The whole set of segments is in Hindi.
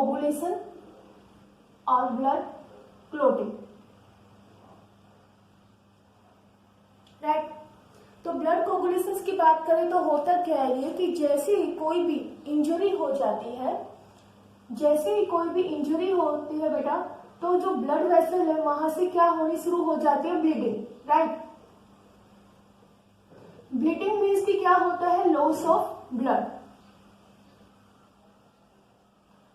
कोगुलेशन और ब्लड क्लोटिंग, राइट। तो ब्लड कोगुलेशन की बात करें तो होता क्या है ये कि जैसे ही कोई भी इंजरी हो जाती है, जैसे ही कोई भी इंजरी होती है बेटा, तो जो ब्लड वेसल है वहां से क्या होनी शुरू हो जाती है, ब्लीडिंग, राइट। ब्लीडिंग मीन्स कि क्या होता है, लॉस ऑफ ब्लड।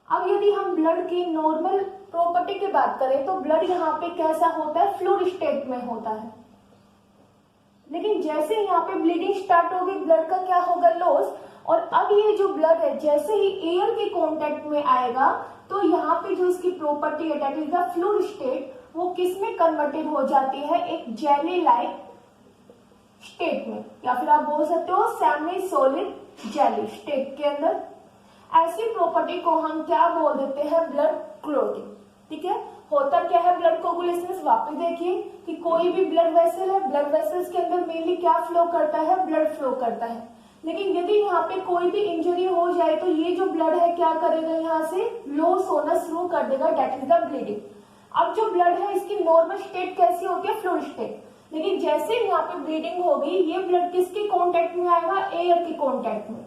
अब यदि हम ब्लड की नॉर्मल प्रॉपर्टी की बात करें तो ब्लड यहाँ पे कैसा होता है, फ्लूइड स्टेट में होता है। लेकिन जैसे यहाँ पे ब्लीडिंग स्टार्ट होगी, ब्लड का क्या होगा, लॉस। और अब ये जो ब्लड है जैसे ही एयर के कांटेक्ट में आएगा तो यहाँ पे जो इसकी प्रॉपर्टी है that is the fluid state, वो किस में कन्वर्टेड हो जाती है, एक जेली लाइक स्टेट में, या फिर आप बोल सकते हो सेमी सॉलिड जेली स्टेट के अंदर। ऐसी प्रॉपर्टी को हम क्या बोल देते हैं, ब्लड क्लोटिंग, ठीक है। होता क्या है ब्लड कोगुलेशन, वापस देखिए कि कोई भी ब्लड वेसल है, ब्लड वेसल्स के अंदर मेनली क्या फ्लो करता है, ब्लड फ्लो करता है। लेकिन यदि यहाँ पे कोई भी इंजरी हो जाए तो ये जो ब्लड है क्या करेगा, यहाँ से लॉस होना शुरू कर देगा, दैट इज द ब्लीडिंग। अब जो ब्लड है इसकी नॉर्मल स्टेट कैसी होती है, फ्लूइड स्टेट। लेकिन जैसे यहाँ पे ब्लीडिंग होगी, ये ब्लड किसके कांटेक्ट में आएगा, एयर के कांटेक्ट में।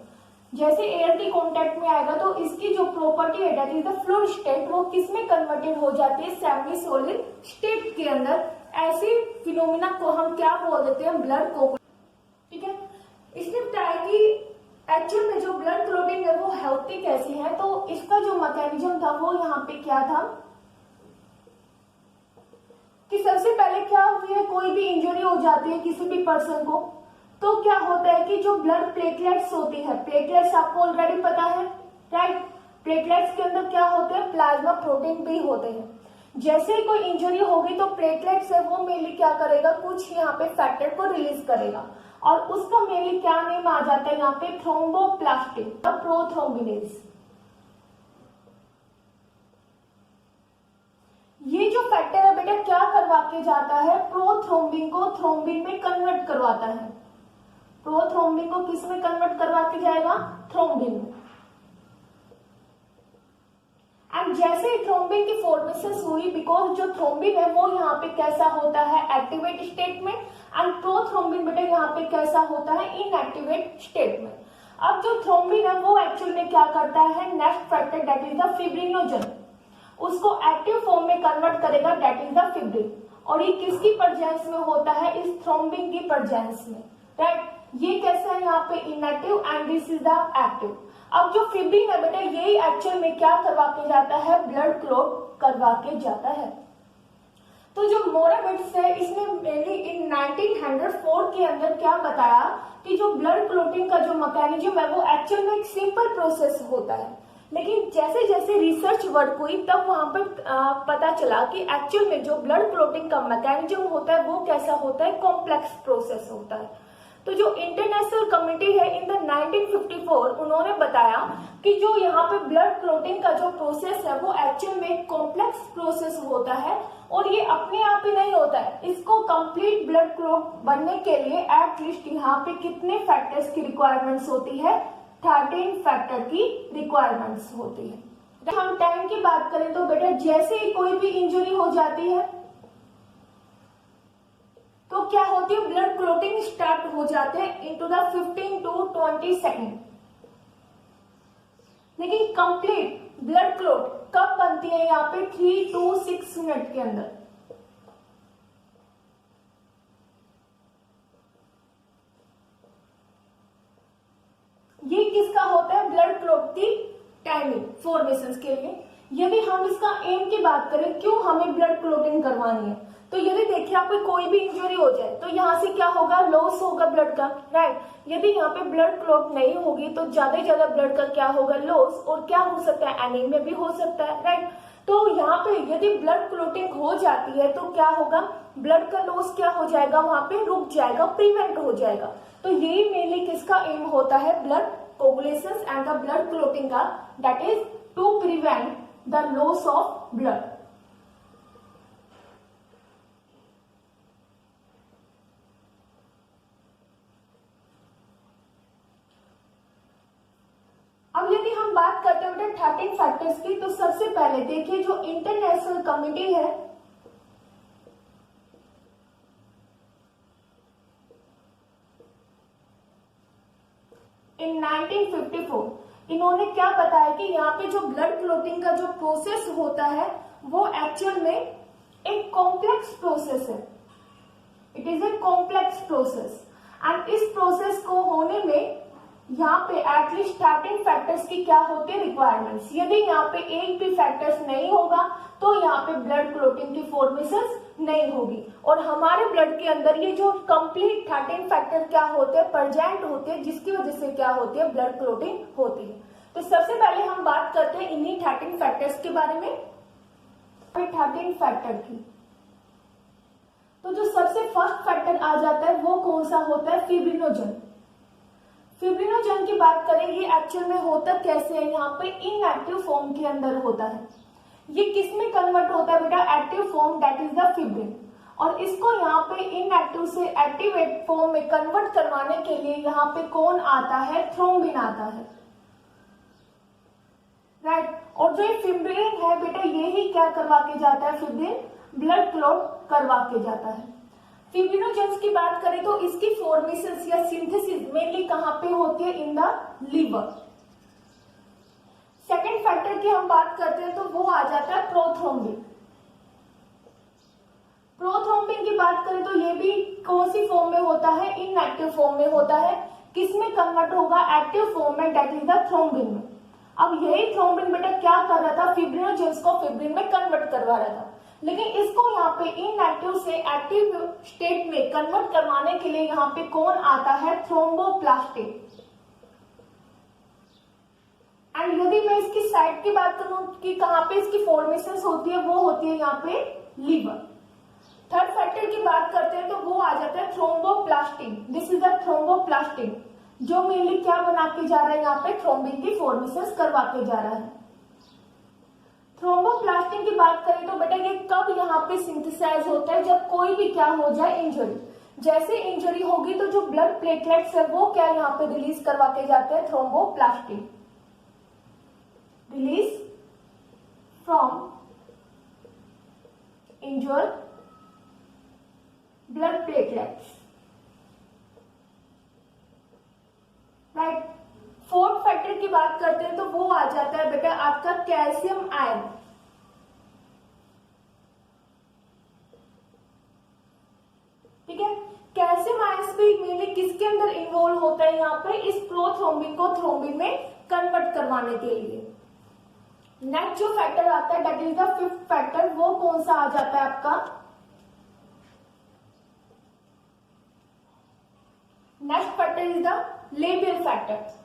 जैसे एयर के कांटेक्ट में आएगा तो इसकी जो प्रॉपर्टी है that is the fluid state, वो किस में कन्वर्टेड हो जाती है, सेमी सॉलिड स्टेट के अंदर। ऐसी फिनोमिना को हम क्या बोल देते हैं, ब्लड कोगुलेशन, ठीक है। इसने बताया कि एक्चुअल में जो ब्लड क्लोटिंग है वो हेल्थी कैसी है, तो इसका जो मैकेनिज्म था वो यहाँ पे क्या था कि सबसे पहले क्या हुई है, कोई भी इंजरी हो जाती है किसी भी पर्सन को, तो क्या होता है कि जो ब्लड प्लेटलेट्स होती है, प्लेटलेट्स आपको ऑलरेडी पता है, राइट। प्लेटलेट्स के अंदर क्या होते हैं, प्लाज्मा प्रोटीन भी होते हैं। जैसे ही कोई इंजरी होगी तो प्लेटलेट्स है वो मेनली क्या करेगा, कुछ यहाँ पे फैक्टर को रिलीज करेगा, और उसका मेनली क्या नेम आ जाता है यहाँ पे, थ्रोम्बोप्लास्टिन, प्रोथ्रोम्बिनेज। ये जो फैक्टर है बेटा क्या करवा के जाता है, प्रोथ्रोम्बिन को थ्रोम्बिन में कन्वर्ट करवाता है। प्रोथ्रोम्बिन को किस में कन्वर्ट करवा के जाएगा, थ्रोम्बिन में। एंड जैसे ही थ्रोम्बिन की फॉर्मेशन हुई, बिकॉज जो थ्रोम्बिन है वो यहाँ पे कैसा होता है, एक्टिवेट स्टेट में, एंड प्रोथ्रोम्बिन बेटा यहाँ पे कैसा होता है, इनएक्टिवेट स्टेट में। अब जो थ्रोम्बिन है वो एक्चुअल में क्या करता है, next factor that is the fibrinogen, उसको एक्टिव फॉर्म में कन्वर्ट करेगा, दैट इज द फिब्रिन। और ये किसकी प्रेजेंस में होता है, इस थ्रोम्बिन की प्रेजेंस में, राइट। ये कैसा है यहाँ पे, inactive, and this is the active. अब जो फिब्रिन है बेटा यही एक्चुअल में क्या करवा के जाता है, ब्लड क्लॉट करवा के जाता है। तो जो मोराविट्ज है इसने मेनली इन 1904 के अंदर क्या बताया कि जो ब्लड क्लॉटिंग का जो मैकेनिज्म है वो एक्चुअल में एक सिंपल प्रोसेस होता है। लेकिन जैसे जैसे रिसर्च वर्क हुई तब वहां पर पता चला कि एक्चुअल में जो ब्लड क्लॉटिंग का मैकेनिज्म होता है वो कैसा होता है, कॉम्प्लेक्स प्रोसेस होता है। तो जो इंटरनेशनल कमिटी है इन द 1954 उन्होंने बताया कि जो यहाँ पे ब्लड क्लॉटिंग का जो प्रोसेस है वो एक्चुअल में कॉम्प्लेक्स प्रोसेस होता है, और ये अपने आप ही नहीं होता है। इसको कंप्लीट ब्लड क्लॉट बनने के लिए एटलीस्ट यहाँ पे कितने फैक्टर्स की रिक्वायरमेंट्स होती है, 13 फैक्टर की रिक्वायरमेंट्स होती है। हम टाइम की बात करें तो बेटा जैसे ही कोई भी इंजरी हो जाती है तो क्या होती है, ब्लड क्लॉटिंग स्टार्ट हो जाते हैं इनटू द 15 to 20 सेकेंड। लेकिन कंप्लीट ब्लड क्लॉट कब बनती है, यहाँ पे 3 to 6 मिनट के अंदर। ये किसका होता है, ब्लड क्लॉट की टाइमिंग फॉर्मेशन के लिए। यदि हम इसका एम की बात करें, क्यों हमें ब्लड क्लॉटिंग करवानी है, तो यदि देखिए आपको कोई भी इंजरी हो जाए तो यहाँ से क्या होगा, लॉस होगा ब्लड का, राइट। यदि यहाँ पे ब्लड क्लॉट नहीं होगी तो ज्यादा ज्यादा ब्लड का क्या होगा, लॉस, और क्या हो सकता है, एनीमिया भी हो सकता है, राइट। तो यहाँ पे यदि ब्लड क्लॉटिंग हो जाती है तो क्या होगा, ब्लड का लॉस क्या हो जाएगा, वहां पे रुक जाएगा, प्रिवेंट हो जाएगा। तो यही मेनली किसका एम होता है, blood coagulation and the blood clotting का, that is to prevent the loss of blood. अब यदि हम बात करते हैं बेटा 13 फैक्टर्स की, तो सबसे पहले देखिए जो इंटरनेशनल कमिटी है, इन 1954 इन्होंने क्या बताया कि यहाँ पे जो ब्लड क्लॉटिंग का जो प्रोसेस होता है वो एक्चुअल में एक कॉम्प्लेक्स प्रोसेस है। It is a complex process and इस प्रोसेस को होने में यहाँ पे एटलीस्ट 13 फैक्टर्स की क्या होती है रिक्वायरमेंट्स। यदि यहाँ पे एक भी फैक्टर्स नहीं होगा तो यहाँ पे ब्लड क्लॉटिंग की फॉर्मेशन नहीं होगी। और हमारे ब्लड के अंदर ये जो कंप्लीट 13 फैक्टर क्या होते हैं प्रेजेंट होते हैं, जिसकी वजह से क्या होती है ब्लड क्लॉटिंग होती है। तो सबसे पहले हम बात करते हैं इन्हीं 13 फैक्टर्स के बारे में। 13 फैक्टर की तो जो सबसे फर्स्ट फैक्टर आ जाता है वो कौन सा होता है, फिब्रिनोजन। फिब्रिनोजन की बात करें, ये एक्चुअल में होता कैसे है, यहाँ पे इनएक्टिव फॉर्म के अंदर होता है। ये किस में कन्वर्ट होता है बेटा, active form, that is the fibrin. और इसको यहाँ पे इनएक्टिव से एक्टिवेट फॉर्म में कन्वर्ट करवाने के लिए यहाँ पे कौन आता है, थ्रोम्बिन आता है, राइट। और जो ये फिब्रिन है बेटा यही क्या करवा के जाता है, फिब्रिन ब्लड क्लॉट करवा के जाता है। फिब्रिनोजेंस की बात करें तो इसकी फॉर्मेशन या सिंथेसिस मेनली कहां पे होती है, in the liver. Second factor की हम बात करते हैं तो वो आ जाता है प्रोथ्रोम्बिन। प्रोथ्रोम्बिन की बात करें तो ये भी कौन सी फॉर्म में होता है, इनएक्टिव फॉर्म में होता है। किसमें कन्वर्ट होगा, एक्टिव फॉर्म में, दैट इज द थ्रोम्बिन में। अब यही थ्रोम्बिन बेटा क्या कर रहा था, फिब्रिनोजेंस को फिब्रिन में कन्वर्ट करवा रहा था। लेकिन इसको यहाँ पे इनएक्टिव से एक्टिव स्टेट में कन्वर्ट करवाने के लिए यहाँ पे कौन आता है, थ्रोम्बोप्लास्टिन। एंड यदि मैं इसकी साइट की बात करूं कि कहाँ पे इसकी फॉर्मेशन होती है, वो होती है यहाँ पे लीवर। थर्ड फैक्टर की बात करते हैं तो वो आ जाता है thromboplastin. This is the thromboplastin जो मेनली क्या बना के जा रहा है, यहाँ पे थ्रोम्बिन की फॉर्मेशन करवा के जा रहा है। थ्रोम्बोप्लास्टिन की बात करें तो बेटा ये कब यहाँ पे सिंथेसाइज होता है, जब कोई भी क्या हो जाए, इंजरी। जैसे इंजरी होगी तो जो ब्लड प्लेटलेट्स है वो क्या यहाँ पे रिलीज करवा के जाते हैं, thromboplastin release from injured blood platelets, right. Fourth factor की बात करते हैं तो वो आ जाता है बेटा आपका कैल्शियम आयन। ठीक है, कैल्शियम आयन भी मेनली किसके अंदर इन्वॉल्व होता है, यहाँ पे इस प्रोथ्रोम्बिन को थ्रोम्बिन में कन्वर्ट करवाने के लिए। नेक्स्ट जो फैक्टर आता है that is the fifth factor, वो कौन सा आ जाता है आपका, next factor is the labial factor.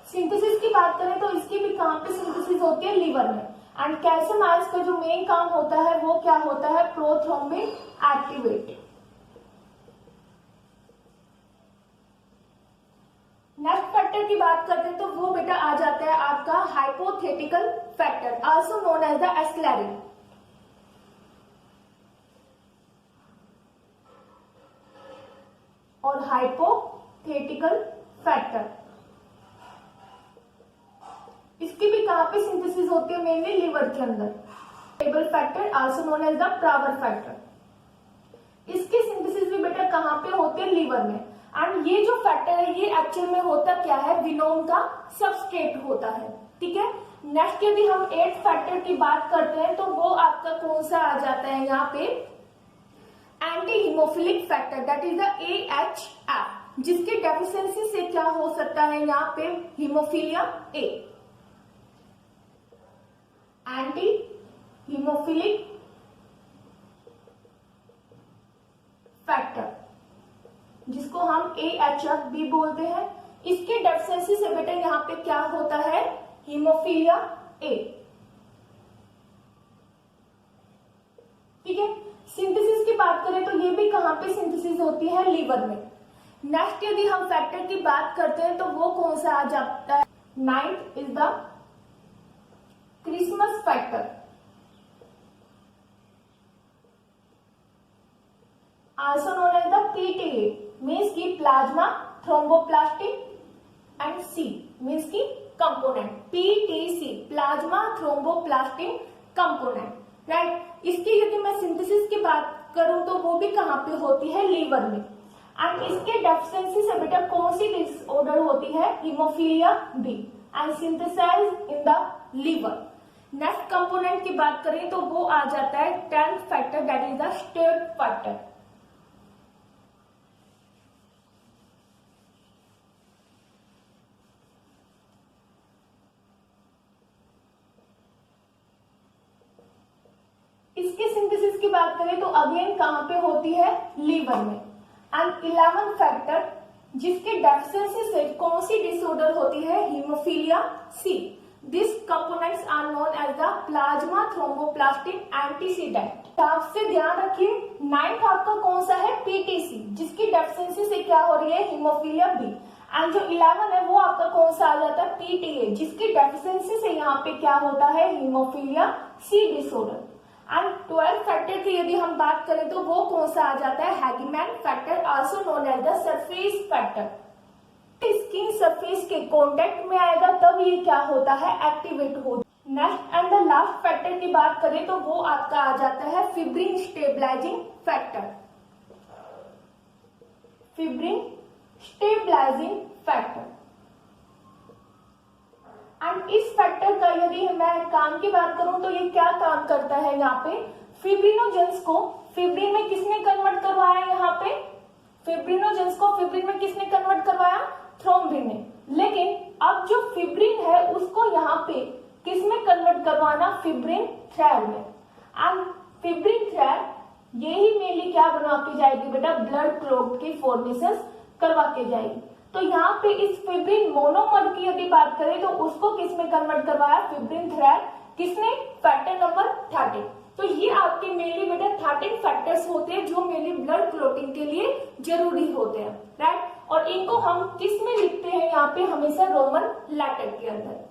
Synthesis की बात करें तो इसकी भी कहां पे सिंथेसिस होती है, लीवर में। एंड कैल्शियम आयंस का जो मेन काम होता है वो क्या होता है, प्रोथ्रोम्बिन एक्टिवेट। नेक्स्ट फैक्टर की बात करते हैं तो वो बेटा आ जाता है आपका hypothetical factor, also known as the esclerin. और हाइपोथेटिकल फैक्टर इसकी भी कहां पे सिंथेसिस होती है, मेनली लिवर के अंदर। Stable factor also known as the Prower factor, इसकी सिंथेसिस भी बेटा कहां पे होती है, लिवर में। एंड ये जो फैक्टर है ये एक्चुअल में होता क्या है, विनोम का सबस्ट्रेट होता है। ठीक है, नेक्स्ट यदि हम एट फैक्टर की बात करते हैं तो वो आपका कौन सा आ जाता है, यहाँ पे anti haemophilic factor, that is the AHF, जिसकी डेफिशिएंसी से क्या हो सकता है, यहाँ पे haemophilia A. Anti haemophilic factor जिसको हम AHF भी बोलते हैं, इसके डेफिशिएंसी से बेटा यहाँ पे क्या होता है, हीमोफीलिया ए। ठीक है, सिंथेसिस की बात करें तो ये भी कहां पे सिंथेसिस होती है, लीवर में। नेक्स्ट यदि हम फैक्टर की बात करते हैं तो वो कौन सा आ जाता है, ninth is the Christmas factor, also known as the PTA, means की plasma thromboplastin and C means की component, PTC plasma thromboplastin component, right. इसकी यदि मैं सिंथेसिस की बात करूं तो वो भी कहाँ पे होती है, लीवर में। एंड इसके डेफिशिएंसी से बेटा कौन सी डिसऑर्डर होती है, haemophilia B, and synthesise in the liver. Next component की बात करें तो वो आ जाता है 10th factor, that is the Stuart factor. इसके सिंथेसिस की बात करें तो अगेन कहां पे होती है, लीवर में। एंड 11th फैक्टर जिसके डेफिशिएंसी से कौन सी डिसऑर्डर होती है, haemophilia C. This components are known as the plasma thromboplastin antecedent. आपसे ध्यान रखिए 9th आपका कौन सा है, पीटीसी, जिसकी डेफिशिएंसी से क्या हो रही है, हीमोफीलिया बी। एंड जो 11 है वो आपका कौन सा आ जाता है, पीटीए, जिसकी डेफिशिएंसी से यहाँ पे क्या होता है, haemophilia C disorder. And 12th factor की यदि हम बात करें तो वो कौन सा आ जाता है, Hageman factor, also known as the surface factor. Skin surface के कांटेक्ट में आएगा तब ये क्या होता है, एक्टिवेट हो। Next and the last factor की बात करें तो वो आपका आ जाता है fibrin stabilising factor, fibrin stabilising factor. And इस फैक्टर का यदि मैं काम की बात करूं तो ये क्या काम करता है, यहाँ पे फिब्रिनोजेंस को फिब्रिन में किसने कन्वर्ट करवाया, यहाँ पे फिब्रिनोजेंस को फिब्रिन में किसने कन्वर्ट करवाया, थ्रोम्बिन ने। लेकिन अब जो फिब्रिन है उसको यहाँ पे किसमें कन्वर्ट करवाना, फिब्रिन थ्रेड में। एंड फिब्रिन थ्रेड यही मेनली क्या बना के जाएगी बेटा, ब्लड क्लॉट की फॉर्मेशन करवा के जाएगी। तो यहाँ पे इस फिब्रिन मोनोमर की यदि बात करें तो उसको किसमें कन्वर्ट करवाया, फिब्रिन थ्रेड, किसने, फैक्टर नंबर 13। तो ये आपके मेनली बेटा 13 फैक्टर्स होते हैं जो मेनली ब्लड क्लॉटिंग के लिए जरूरी होते हैं, राइट। और इनको हम किस में लिखते हैं, यहाँ पे हमेशा रोमन लेटर के अंदर।